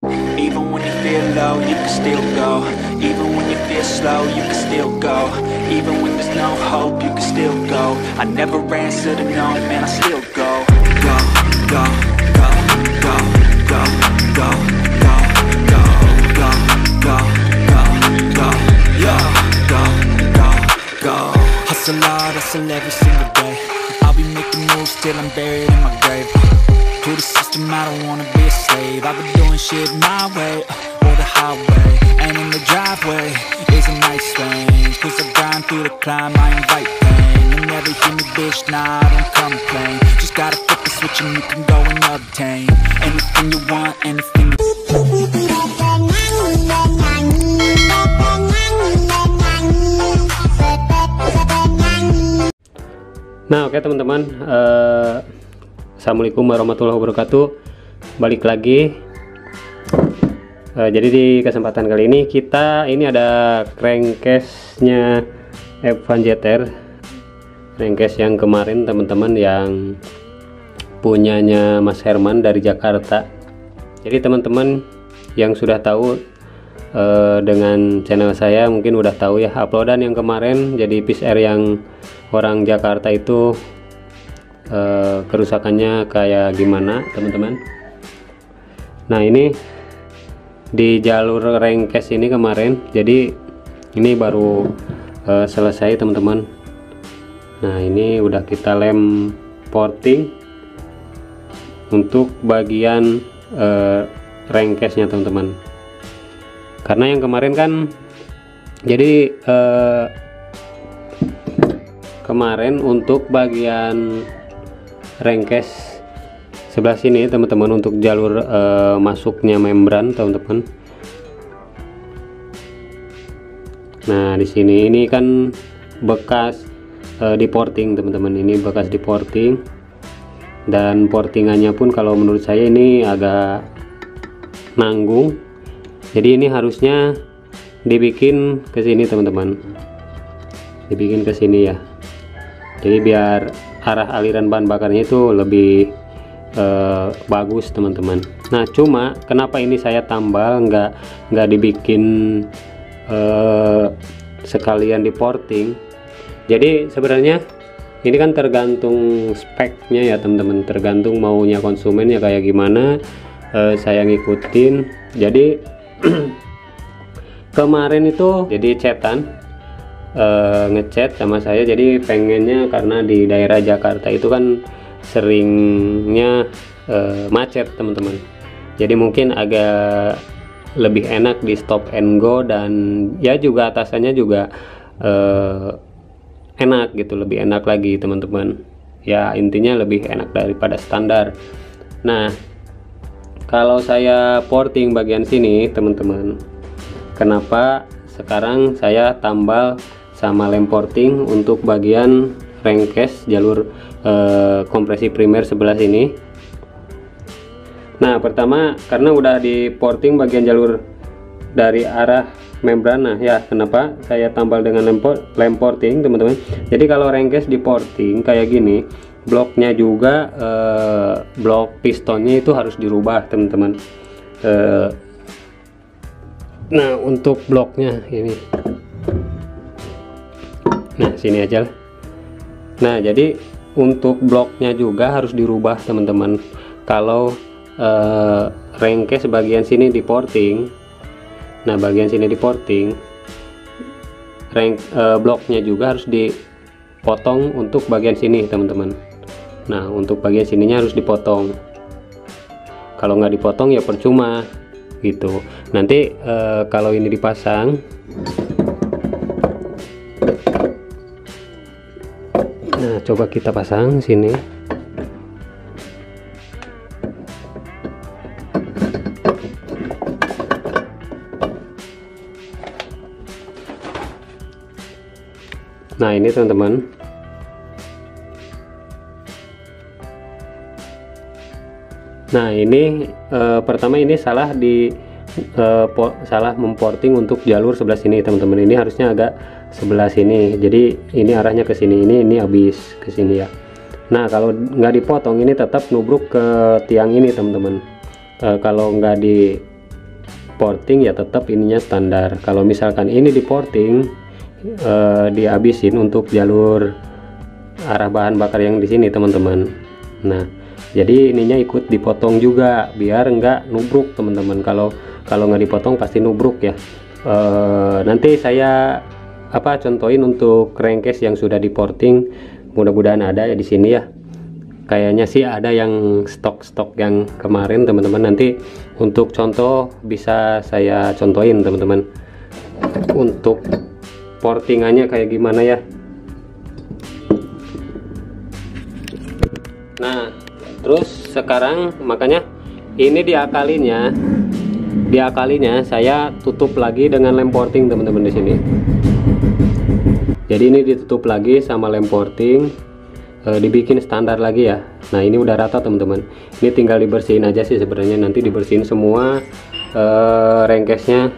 Even when you feel low, you can still go. Even when you feel slow, you can still go. Even when there's no hope, you can still go. I never answer to no, man, I still go. Go, go, go, go, go, go, go, go, go, go, go, go, yo, go, go, go. Hustle hard, hustle every single day. I'll be making moves till I'm buried in my grave. To the system, I don't wanna be a slave. I've been doing shit my way, or the highway. And in the driveway is a nice range. Cause I grind through the climb, I invite pain. You never hear me, bitch, nah, I don't complain. Just gotta flip the switch and you can go and obtain anything you want, anything you... Nah, oke teman-teman, Assalamualaikum warahmatullahi wabarakatuh. Balik lagi. Jadi di kesempatan kali ini ini ada crankcase-nya Evan ZR, crankcase yang kemarin teman-teman yang punyanya Mas Herman dari Jakarta. Jadi teman-teman yang sudah tahu dengan channel saya mungkin udah tahu ya, uploadan yang kemarin jadi PCR yang orang Jakarta itu kerusakannya kayak gimana teman-teman. Nah, ini di jalur crankcase ini kemarin, jadi ini baru selesai teman-teman. Nah, ini udah kita lem porting untuk bagian crankcase nya teman-teman, karena yang kemarin kan jadi kemarin untuk bagian crankcase sebelah sini teman-teman, untuk jalur masuknya membran teman-teman. Nah, di sini ini kan bekas di porting teman-teman, ini bekas di porting, dan portingannya pun kalau menurut saya ini agak nanggung. Jadi ini harusnya dibikin ke sini teman-teman, dibikin ke sini ya. Jadi biar arah aliran bahan bakarnya itu lebih bagus teman-teman. Nah, cuma kenapa ini saya tambal, nggak dibikin sekalian di porting. Jadi sebenarnya ini kan tergantung speknya ya teman-teman, tergantung maunya konsumen ya kayak gimana. Saya ngikutin. Jadi kemarin itu jadi chatan ngechat sama saya, jadi pengennya karena di daerah Jakarta itu kan seringnya macet teman-teman, jadi mungkin agak lebih enak di stop and go, dan ya juga atasannya juga enak gitu, lebih enak lagi teman-teman ya, intinya lebih enak daripada standar. Nah, kalau saya porting bagian sini teman-teman, kenapa sekarang saya tambal sama lem porting untuk bagian crankcase jalur kompresi primer sebelah sini. Nah, pertama karena udah di porting bagian jalur dari arah membran. Nah ya, kenapa saya tambal dengan lem porting teman-teman. Jadi kalau crankcase di porting kayak gini, bloknya juga blok pistonnya itu harus dirubah teman-teman. Nah, untuk bloknya ini, nah sini aja lah. Nah, jadi untuk bloknya juga harus dirubah teman-teman. Kalau crankcase bagian sini di porting, nah bagian sini di porting, bloknya juga harus dipotong untuk bagian sini teman-teman. Nah, untuk bagian sininya harus dipotong. Kalau nggak dipotong ya percuma gitu. Nanti kalau ini dipasang, nah coba kita pasang sini. Nah, ini teman-teman. Nah, ini pertama ini salah salah memporting untuk jalur sebelah sini teman-teman. Ini harusnya agak sebelah sini. Jadi ini arahnya ke sini. Ini habis ke sini ya. Nah, kalau nggak dipotong ini tetap nubruk ke tiang ini teman-teman. Kalau nggak porting ya tetap ininya standar. Kalau misalkan ini di porting, dihabisin untuk jalur arah bahan bakar yang di sini teman-teman. Nah, jadi ininya ikut dipotong juga biar nggak nubruk teman-teman. Kalau nggak dipotong pasti nubruk ya. Nanti saya contohin untuk crankcase yang sudah diporting, mudah-mudahan ada ya di sini ya. Kayaknya sih ada yang stok yang kemarin teman-teman. Nanti untuk contoh bisa saya contohin teman-teman untuk portingannya kayak gimana ya. Nah, terus sekarang makanya ini diakalinya saya tutup lagi dengan lem porting teman-teman di sini. Jadi ini ditutup lagi sama lem porting, dibikin standar lagi ya. Nah, ini udah rata teman-teman. Ini tinggal dibersihin aja sih sebenarnya, nanti dibersihin semua rengkesnya.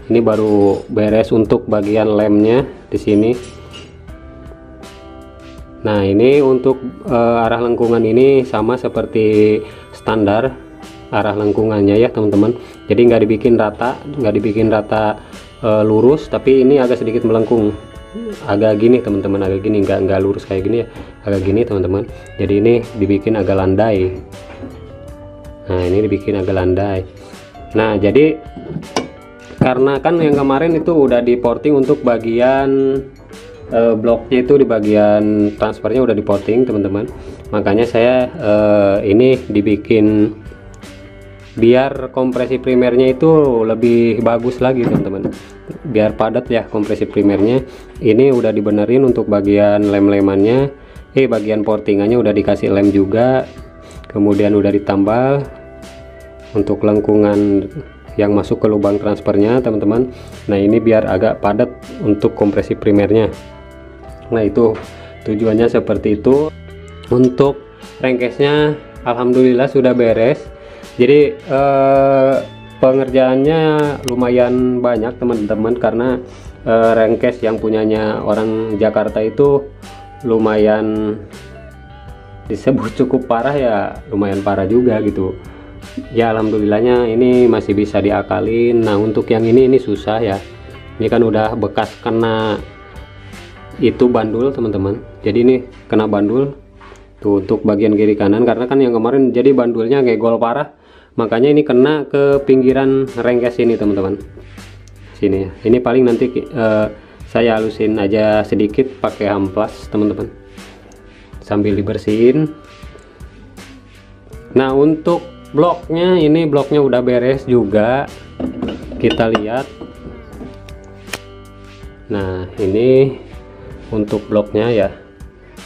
Ini baru beres untuk bagian lemnya di sini. Nah, ini untuk arah lengkungan ini sama seperti standar arah lengkungannya ya teman-teman. Jadi nggak dibikin rata lurus, tapi ini agak sedikit melengkung, agak gini teman-teman, agak gini, nggak lurus kayak gini ya, agak gini teman-teman. Jadi ini dibikin agak landai. Nah, ini dibikin agak landai. Nah, jadi karena kan yang kemarin itu udah di porting untuk bagian bloknya, itu di bagian transfernya udah di porting teman-teman. Makanya saya ini dibikin biar kompresi primernya itu lebih bagus lagi teman-teman, biar padat ya kompresi primernya. Ini udah dibenerin untuk bagian lem-lemannya, bagian portingannya udah dikasih lem juga, kemudian udah ditambal untuk lengkungan yang masuk ke lubang transfernya teman-teman. Nah, ini biar agak padat untuk kompresi primernya. Nah, itu tujuannya seperti itu. Untuk crankcase-nya alhamdulillah sudah beres. Jadi pengerjaannya lumayan banyak teman-teman, karena crankcase yang punyanya orang Jakarta itu lumayan disebut cukup parah ya, lumayan parah juga gitu ya. Alhamdulillahnya ini masih bisa diakalin. Nah, untuk yang ini susah ya, ini kan udah bekas kena itu bandul teman-teman. Jadi ini kena bandul tuh untuk bagian kiri kanan, karena kan yang kemarin jadi bandulnya gegol parah, makanya ini kena ke pinggiran rengkes ini teman-teman, sini ya. Ini paling nanti saya halusin aja sedikit pakai amplas teman-teman sambil dibersihin. Nah, untuk bloknya, ini bloknya udah beres juga, kita lihat. Nah, ini untuk bloknya ya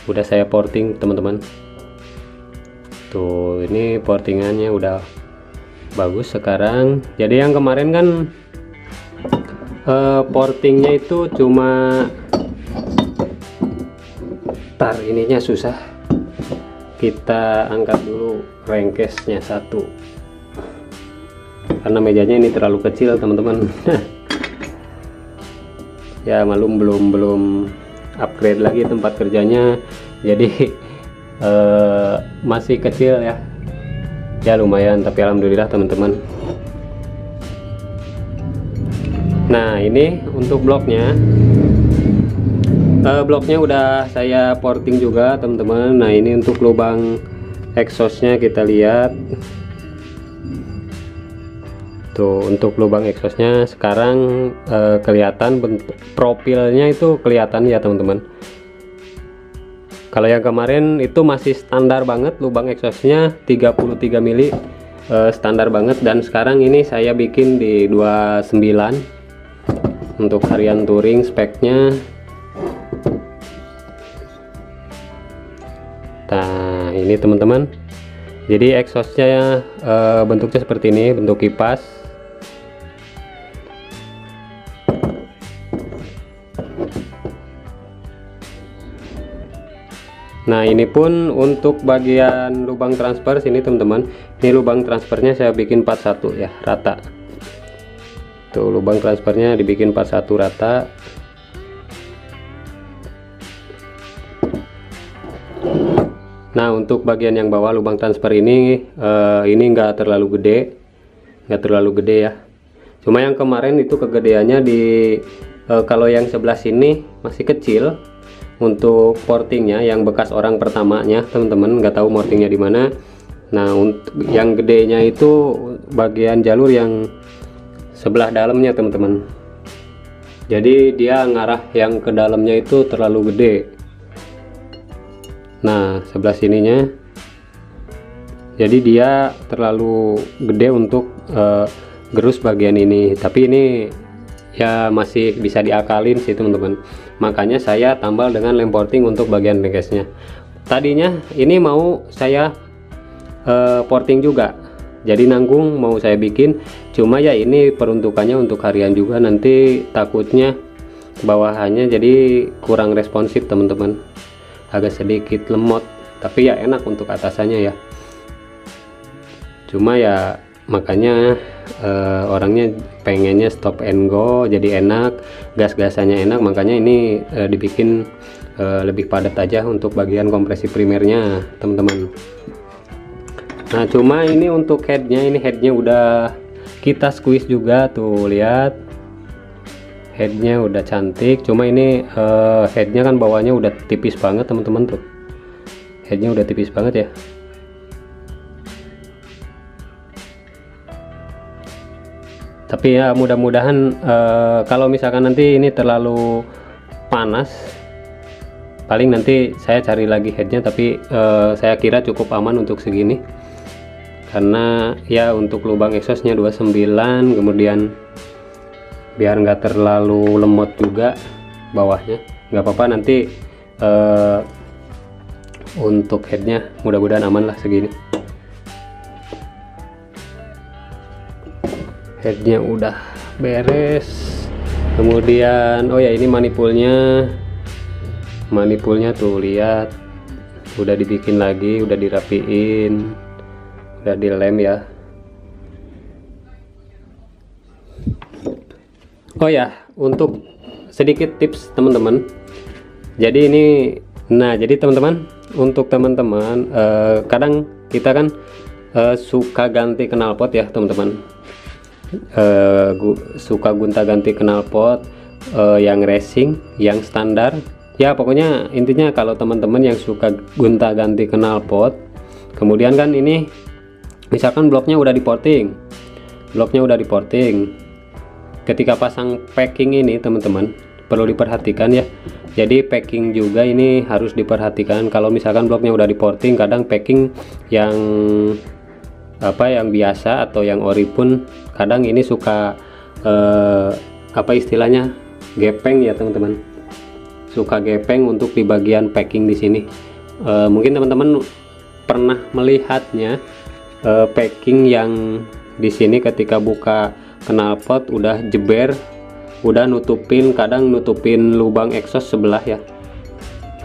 udah saya porting teman-teman. Tuh, ini portingannya udah bagus sekarang. Jadi yang kemarin kan portingnya itu cuma ininya susah. Kita angkat dulu crankcase-nya satu, karena mejanya ini terlalu kecil teman-teman. Ya malum belum upgrade lagi tempat kerjanya, jadi masih kecil ya. Ya lumayan, tapi alhamdulillah teman-teman. Nah, ini untuk bloknya. Bloknya udah saya porting juga teman-teman. Nah, ini untuk lubang exhaustnya kita lihat. Tuh, untuk lubang exhaustnya sekarang kelihatan bentuk profilnya itu kelihatan ya teman-teman. Kalau yang kemarin itu masih standar banget, lubang exhaustnya 33 mili, standar banget. Dan sekarang ini saya bikin di 29 untuk harian touring speknya. Nah, ini teman-teman, jadi exhaustnya bentuknya seperti ini, bentuk kipas. Nah, ini pun untuk bagian lubang transfer sini teman-teman. Ini lubang transfernya saya bikin 41 ya, rata. Tuh, lubang transfernya dibikin 41 rata. Nah, untuk bagian yang bawah lubang transfer ini enggak terlalu gede ya. Cuma yang kemarin itu kegedeannya di kalau yang sebelah sini masih kecil untuk portingnya, yang bekas orang pertamanya teman-teman, nggak tahu portingnya di mana. Nah untuk yang gedenya itu bagian jalur yang sebelah dalamnya teman-teman, jadi dia ngarah yang ke dalamnya itu terlalu gede. Nah sebelah sininya jadi dia terlalu gede untuk gerus bagian ini, tapi ini ya masih bisa diakalin sih teman-teman. Makanya saya tambal dengan lem porting untuk bagian bengkesnya. Tadinya ini mau saya porting juga, jadi nanggung mau saya bikin, cuma ya ini peruntukannya untuk harian juga, nanti takutnya bawahannya jadi kurang responsif teman-teman, agak sedikit lemot, tapi ya enak untuk atasannya ya. Cuma ya makanya orangnya pengennya stop and go, jadi enak, gas-gasannya enak, makanya ini dibikin lebih padat aja untuk bagian kompresi primernya teman-teman. Nah cuma ini untuk headnya, ini headnya udah kita squeeze juga tuh, lihat headnya udah cantik. Cuma ini headnya kan bawahnya udah tipis banget teman-teman, tuh headnya udah tipis banget ya. Tapi ya mudah-mudahan kalau misalkan nanti ini terlalu panas, paling nanti saya cari lagi headnya, tapi saya kira cukup aman untuk segini, karena ya untuk lubang exhaustnya 29, kemudian biar nggak terlalu lemot juga bawahnya, nggak apa-apa nanti. Untuk headnya mudah-mudahan aman lah segini. Headnya udah beres, kemudian oh ya ini manipulnya tuh lihat udah dibikin lagi, udah dirapiin, udah dilem ya. Oh ya untuk sedikit tips teman-teman, jadi ini jadi teman-teman, untuk teman-teman kadang kita kan suka ganti knalpot ya teman-teman, suka gonta-ganti knalpot yang racing, yang standar ya. Pokoknya intinya kalau teman-teman yang suka gonta-ganti knalpot, kemudian kan ini misalkan bloknya udah diporting, ketika pasang packing ini teman-teman perlu diperhatikan ya. Jadi packing juga ini harus diperhatikan. Kalau misalkan bloknya udah diporting, kadang packing yang yang biasa atau yang ori pun kadang ini suka istilahnya gepeng ya teman-teman, suka gepeng untuk di bagian packing di sini. Mungkin teman-teman pernah melihatnya packing yang di sini ketika buka knalpot udah jeber, udah kadang nutupin lubang exhaust sebelah ya.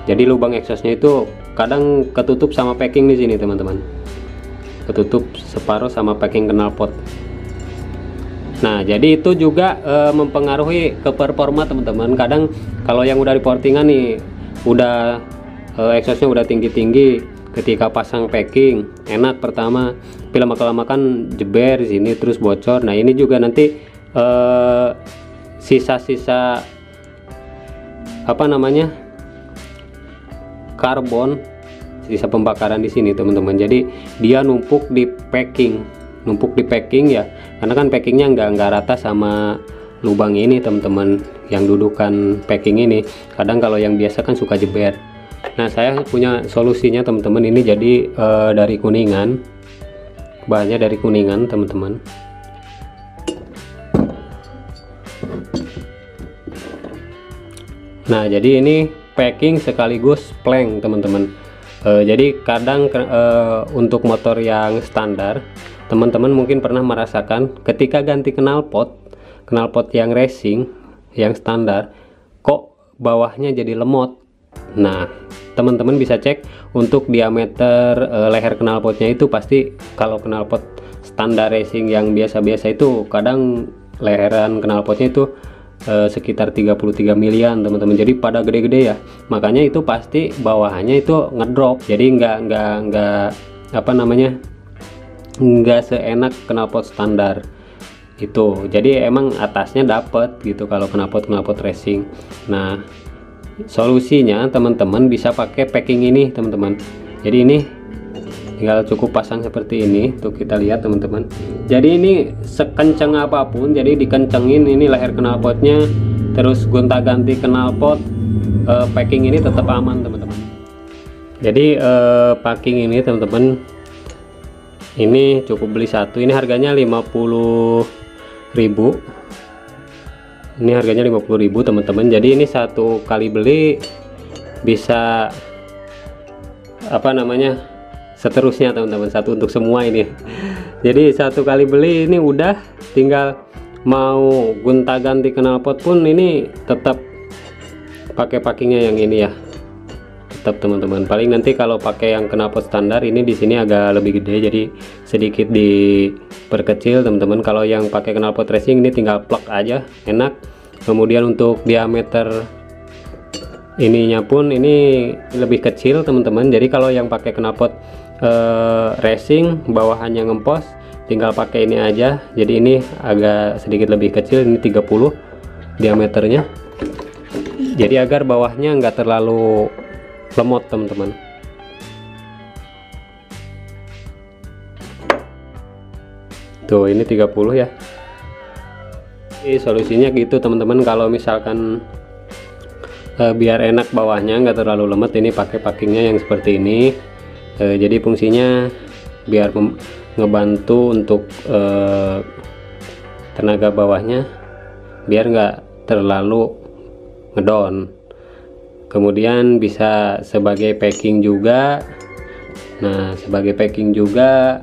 Jadi lubang exhaustnya itu kadang ketutup sama packing di sini teman-teman, ketutup separuh sama packing knalpot. Nah jadi itu juga mempengaruhi ke performa teman-teman. Kadang kalau yang udah di portingan nih, udah exhaustnya udah tinggi-tinggi, ketika pasang packing enak pertama, tapi lama-kelamaan kan jeber di sini terus bocor. Nah ini juga nanti sisa-sisa karbon, sisa pembakaran di sini teman-teman, jadi dia numpuk di packing ya, karena kan packingnya nggak rata sama lubang ini teman-teman, yang dudukan packing ini kadang kalau yang biasa kan suka jeber. Nah saya punya solusinya teman-teman, ini jadi dari Kuningan, bahannya dari Kuningan teman-teman. Nah jadi ini packing sekaligus plank teman-teman. Jadi kadang untuk motor yang standar, teman-teman mungkin pernah merasakan ketika ganti knalpot yang racing, yang standar, kok bawahnya jadi lemot. Nah teman-teman bisa cek untuk diameter leher knalpotnya itu, pasti kalau knalpot standar racing yang biasa-biasa itu kadang leheran knalpotnya itu sekitar 33 milian teman-teman, jadi pada gede-gede ya, makanya itu pasti bawahannya itu ngedrop, jadi nggak seenak knalpot standar itu. Jadi emang atasnya dapet gitu kalau knalpot racing. Nah, solusinya teman-teman bisa pakai packing ini teman-teman. Jadi ini tinggal cukup pasang seperti ini tuh, kita lihat teman-teman. Jadi ini sekencang apapun, jadi dikencengin ini leher knalpotnya, terus gonta-ganti knalpot, packing ini tetap aman teman-teman. Jadi packing ini teman-teman, ini cukup beli satu, ini harganya 50.000. Ini harganya 50.000 teman-teman. Jadi ini satu kali beli bisa apa namanya, seterusnya teman-teman, satu untuk semua ini. Jadi satu kali beli ini udah, tinggal mau gonta-ganti knalpot pun ini tetap pakai packingnya yang ini ya, tetap teman-teman. Paling nanti kalau pakai yang knalpot standar ini di sini agak lebih gede, jadi sedikit diperkecil teman-teman. Kalau yang pakai knalpot racing ini tinggal plug aja, enak. Kemudian untuk diameter ininya pun ini lebih kecil teman-teman. Jadi kalau yang pakai knalpot racing bawahannya ngempos, tinggal pakai ini aja. Jadi ini agak sedikit lebih kecil, ini 30 diameternya. Jadi agar bawahnya nggak terlalu lemot teman-teman. Tuh ini 30 ya. Jadi solusinya gitu teman-teman, kalau misalkan biar enak bawahnya nggak terlalu lemot, ini pakai packingnya yang seperti ini. Jadi fungsinya biar ngebantu untuk tenaga bawahnya biar nggak terlalu ngedown. Kemudian bisa sebagai packing juga. Nah, sebagai packing juga,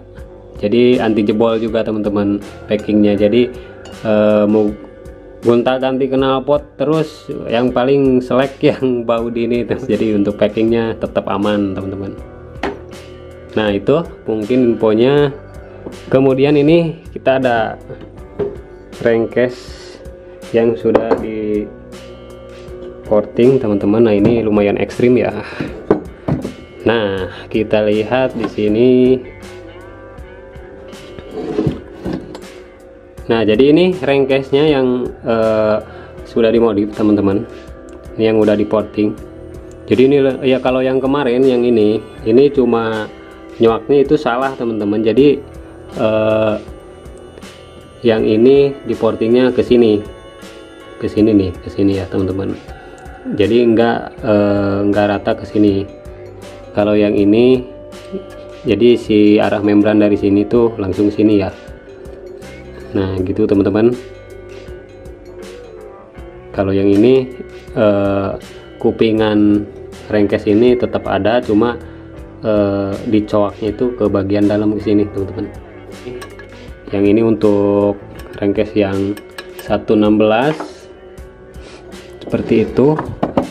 jadi anti jebol juga teman-teman packingnya. Jadi mau gonta-ganti knalpot terus yang paling selek yang baudi ini, jadi untuk packingnya tetap aman teman-teman. Nah itu mungkin infonya. Kemudian ini kita ada crankcase yang sudah di porting teman-teman. Nah ini lumayan ekstrim ya. Nah kita lihat di sini. Nah jadi ini crankcase-nya yang sudah dimodif teman-teman. Ini yang udah di porting. Jadi ini ya, kalau yang kemarin yang ini cuma nyoaknya itu salah teman-teman. Jadi yang ini di portingnya ke sini nih, ke sini ya teman-teman. Jadi enggak rata ke sini. Kalau yang ini jadi si arah membran dari sini tuh langsung sini ya. Nah gitu teman-teman. Kalau yang ini kupingan crankcase ini tetap ada, cuma dicowaknya itu ke bagian dalam ke sini teman-teman. Yang ini untuk crankcase yang 116 seperti itu.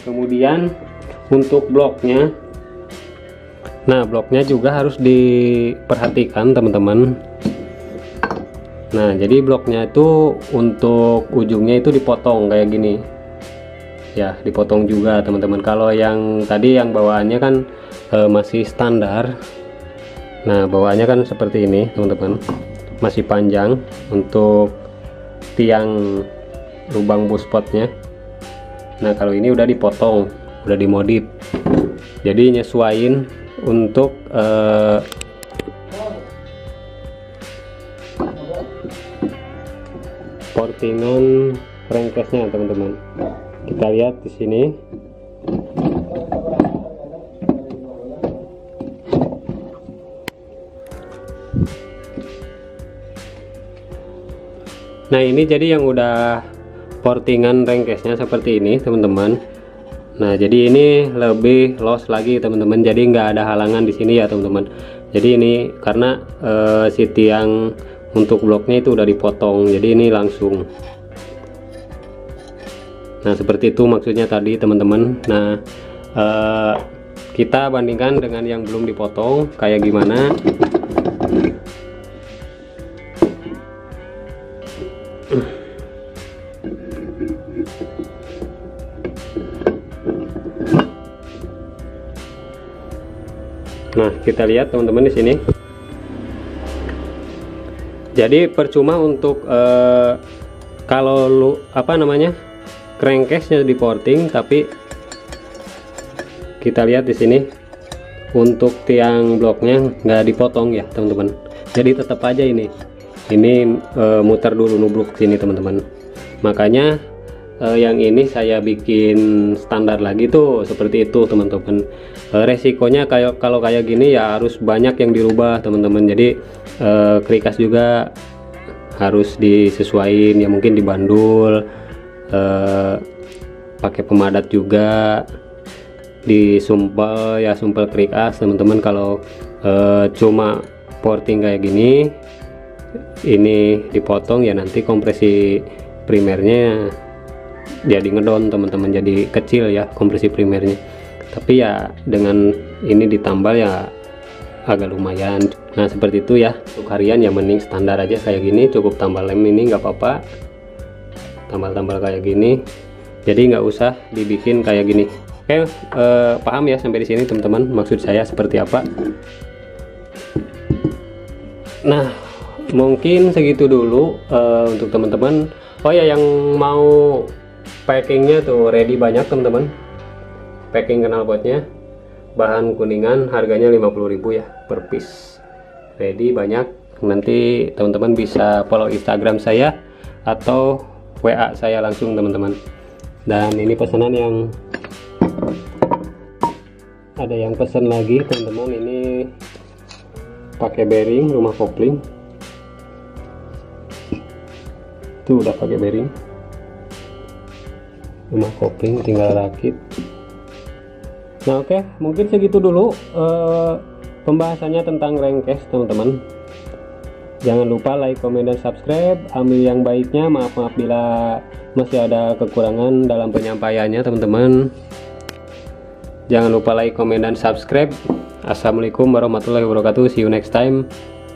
Kemudian untuk bloknya, nah bloknya juga harus diperhatikan teman-teman. Nah jadi bloknya itu untuk ujungnya itu dipotong kayak gini ya, dipotong juga teman-teman. Kalau yang tadi yang bawaannya kan masih standar. Nah bawaannya kan seperti ini teman-teman, masih panjang untuk tiang lubang buspotnya. Nah kalau ini udah dipotong, udah dimodif, jadi nyesuaiin untuk portingan crankcase-nya teman-teman. Kita lihat di sini. Nah ini jadi yang udah portingan crankcase-nya seperti ini teman-teman. Nah jadi ini lebih los lagi teman-teman, jadi nggak ada halangan di sini ya teman-teman. Jadi ini karena si tiang untuk bloknya itu udah dipotong, jadi ini langsung. Nah seperti itu maksudnya tadi teman-teman. Nah kita bandingkan dengan yang belum dipotong kayak gimana. Nah kita lihat teman-teman di sini. Jadi percuma untuk kalau lu crankcase-nya di porting, tapi kita lihat di sini untuk tiang bloknya nggak dipotong ya teman-teman. Jadi tetap aja ini muter dulu nubruk sini teman-teman. Makanya yang ini saya bikin standar lagi tuh seperti itu teman-teman. Resikonya kalau kayak gini ya harus banyak yang dirubah teman-teman. Jadi krikas juga harus disesuaikan ya, mungkin dibandul, pakai pemadat juga, disumpel ya, sumpel krikas teman-teman. Kalau cuma porting kayak gini, ini dipotong ya, nanti kompresi primernya jadi ngedon teman-teman, jadi kecil ya kompresi primernya. Tapi ya dengan ini ditambal ya agak lumayan. Nah seperti itu ya. Untuk harian ya mending standar aja kayak gini, cukup tambal lem ini nggak apa-apa, tambal-tambal kayak gini, jadi nggak usah dibikin kayak gini. Oke, paham ya sampai di sini teman-teman maksud saya seperti apa. Nah mungkin segitu dulu untuk teman-teman. Oh ya, yang mau packingnya tuh ready banyak teman-teman, packing knalpotnya bahan kuningan, harganya 50.000 ya per piece, ready banyak. Nanti teman-teman bisa follow Instagram saya atau WA saya langsung teman-teman. Dan ini pesanan yang ada yang pesan lagi teman-teman, ini pakai bearing rumah kopling, tuh udah pakai bearing rumah kopling, tinggal rakit. Nah oke, mungkin segitu dulu pembahasannya tentang crankcase teman-teman. Jangan lupa like, comment, dan subscribe. Ambil yang baiknya, maaf bila masih ada kekurangan dalam penyampaiannya teman-teman. Jangan lupa like, comment, dan subscribe. Assalamualaikum warahmatullahi wabarakatuh. See you next time.